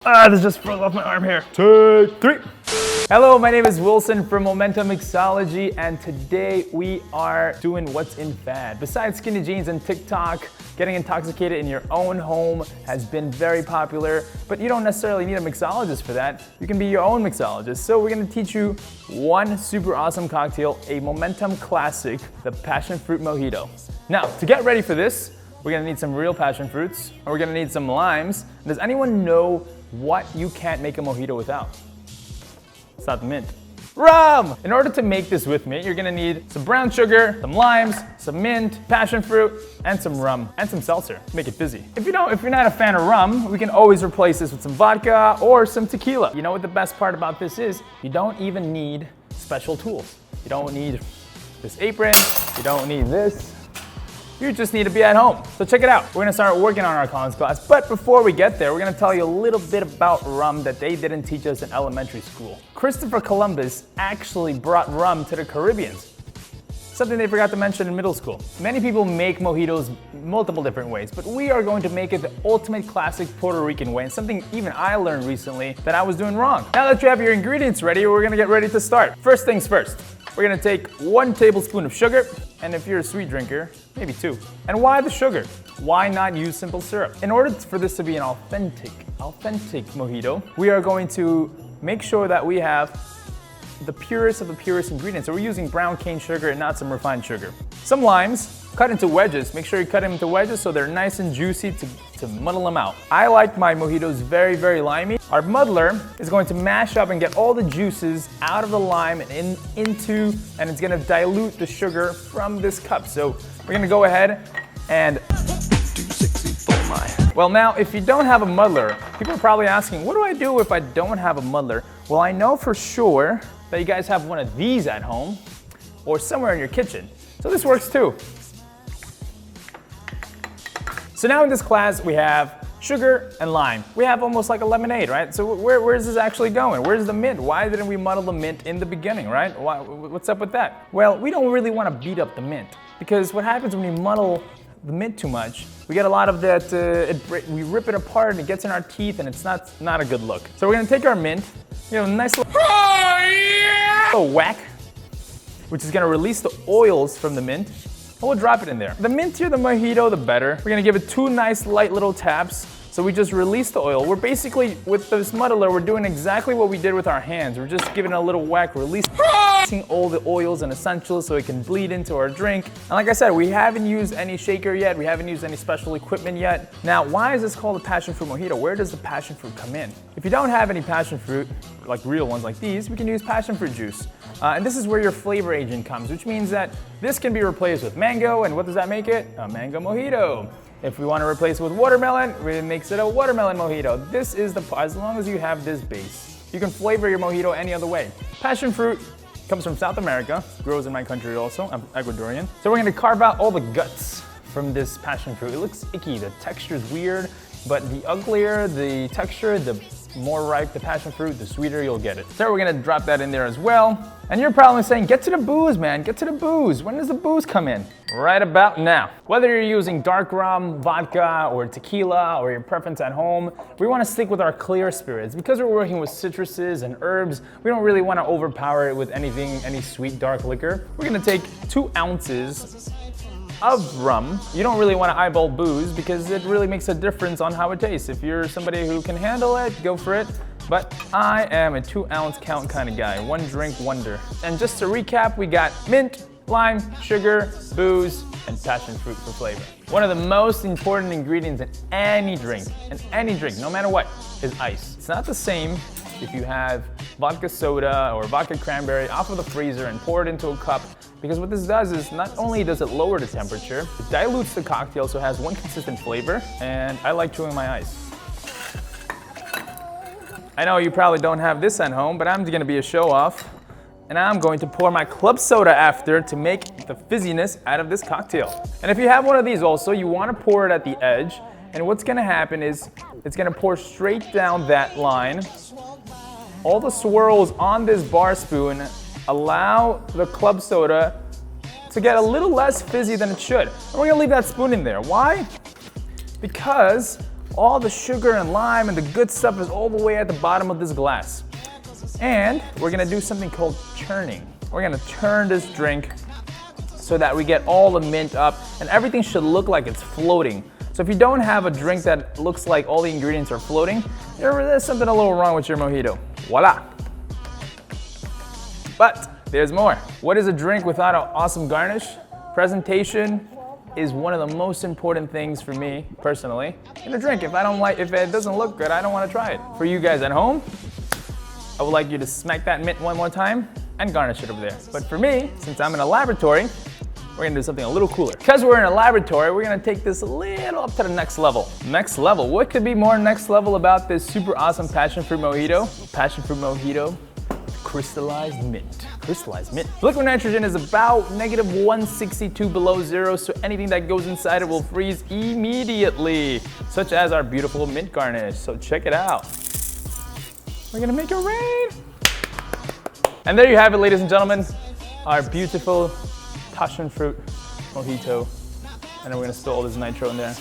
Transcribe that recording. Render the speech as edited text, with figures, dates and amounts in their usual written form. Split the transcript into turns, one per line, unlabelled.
This just fell off my arm here. Take 3. Hello, my name is Wilson from Mixology, and today we are doing what's in fad. Besides skinny jeans and TikTok, getting intoxicated in your own home has been very popular, but you don't necessarily need a mixologist for that. You can be your own mixologist. So we're gonna teach you one super awesome cocktail, a momentum classic, the Passionfruit Mojito. Now, to get ready for this, we're gonna need some real passion fruits, and we're gonna need some limes. Does anyone know what you can't make a mojito without? It's not the mint. Rum! In order to make this with me, you're gonna need some brown sugar, some limes, some mint, passion fruit, and some rum, and some seltzer. Make it fizzy. If you're not a fan of rum, we can always replace this with some vodka or some tequila. You know what the best part about this is? You don't even need special tools. You don't need this apron, you don't need this. You just need to be at home. So check it out. We're gonna start working on our collins class, but before we get there, we're gonna tell you a little bit about rum that they didn't teach us in elementary school. Christopher Columbus actually brought rum to the Caribbean, something they forgot to mention in middle school. Many people make mojitos multiple different ways, but we are going to make it the ultimate classic Puerto Rican way, and something even I learned recently that I was doing wrong. Now that you have your ingredients ready, we're gonna get ready to start. First things first. We're gonna take 1 tablespoon of sugar, and if you're a sweet drinker, maybe 2. And why the sugar? Why not use simple syrup? In order for this to be an authentic mojito, we are going to make sure that we have the purest of the purest ingredients. So we're using brown cane sugar and not some refined sugar. Some limes, cut into wedges. Make sure you cut them into wedges so they're nice and juicy to muddle them out. I like my mojitos very, very limey. Our muddler is going to mash up and get all the juices out of the lime and and it's gonna dilute the sugar from this cup. So we're gonna go ahead and well, now, if you don't have a muddler, people are probably asking, what do I do if I don't have a muddler? Well, I know for sure that you guys have one of these at home or somewhere in your kitchen. So this works too. So now in this class, we have sugar and lime. We have almost like a lemonade, right? So where's this actually going? Where's the mint? Why didn't we muddle the mint in the beginning, right? What's up with that? Well, we don't really want to beat up the mint, because what happens when we muddle the mint too much, we get a lot of that, we rip it apart and it gets in our teeth and it's not a good look. So we're gonna take our mint, nice little whack, which is gonna release the oils from the mint, and we'll drop it in there. The mintier the mojito, the better. We're gonna give it 2 nice light little taps. So we just release the oil. We're basically, with this muddler, we're doing exactly what we did with our hands. We're just giving it a little whack, releasing all the oils and essentials so it can bleed into our drink. And like I said, we haven't used any shaker yet. We haven't used any special equipment yet. Now, why is this called a passion fruit mojito? Where does the passion fruit come in? If you don't have any passion fruit, like real ones like these, we can use passion fruit juice. And this is where your flavor agent comes, which means that this can be replaced with mango, and what does that make it? A mango mojito. If we want to replace it with watermelon, it makes it a watermelon mojito. This is as long as you have this base. You can flavor your mojito any other way. Passion fruit comes from South America, grows in my country also, I'm Ecuadorian. So we're gonna carve out all the guts from this passion fruit. It looks icky, the texture is weird, but the uglier the texture, the more ripe the passion fruit, the sweeter you'll get it. So we're gonna drop that in there as well. And you're probably saying, get to the booze, man, get to the booze. When does the booze come in? Right about now. Whether you're using dark rum, vodka, or tequila, or your preference at home, we wanna stick with our clear spirits. Because we're working with citruses and herbs, we don't really wanna overpower it with any sweet dark liquor. We're gonna take 2 ounces of rum. You don't really want to eyeball booze because it really makes a difference on how it tastes. If you're somebody who can handle it, go for it. But I am a 2-ounce count kind of guy. 1 drink wonder. And just to recap, we got mint, lime, sugar, booze, and passion fruit for flavor. One of the most important ingredients in any drink, no matter what, is ice. It's not the same if you have vodka soda or vodka cranberry off of the freezer and pour it into a cup, because what this does is not only does it lower the temperature, it dilutes the cocktail so it has one consistent flavor, and I like chewing my ice. I know you probably don't have this at home, but I'm gonna be a show off, and I'm going to pour my club soda after to make the fizziness out of this cocktail. And if you have one of these also, you wanna pour it at the edge, and what's gonna happen is it's gonna pour straight down that line. All the swirls on this bar spoon allow the club soda to get a little less fizzy than it should. And we're gonna leave that spoon in there. Why? Because All the sugar and lime and the good stuff is all the way at the bottom of this glass. And we're gonna do something called churning. We're gonna turn this drink so that we get all the mint up, and everything should look like it's floating. So if you don't have a drink that looks like all the ingredients are floating, there's something a little wrong with your mojito. Voila. But there's more. What is a drink without an awesome garnish? Presentation is one of the most important things for me personally in a drink. If it doesn't look good, I don't want to try it. For you guys at home, I would like you to smack that mint one more time and garnish it over there. But for me, since I'm in a laboratory, we're gonna do something a little cooler. Because we're in a laboratory, we're gonna take this a little up to the next level. Next level, what could be more next level about this super awesome passion fruit mojito? Passion fruit mojito, crystallized mint. Crystallized mint. Liquid nitrogen is about -162 below zero, so anything that goes inside it will freeze immediately, such as our beautiful mint garnish. So check it out. We're gonna make it rain. And there you have it, ladies and gentlemen, our beautiful passion fruit mojito. And then we're gonna spill all this nitro in there.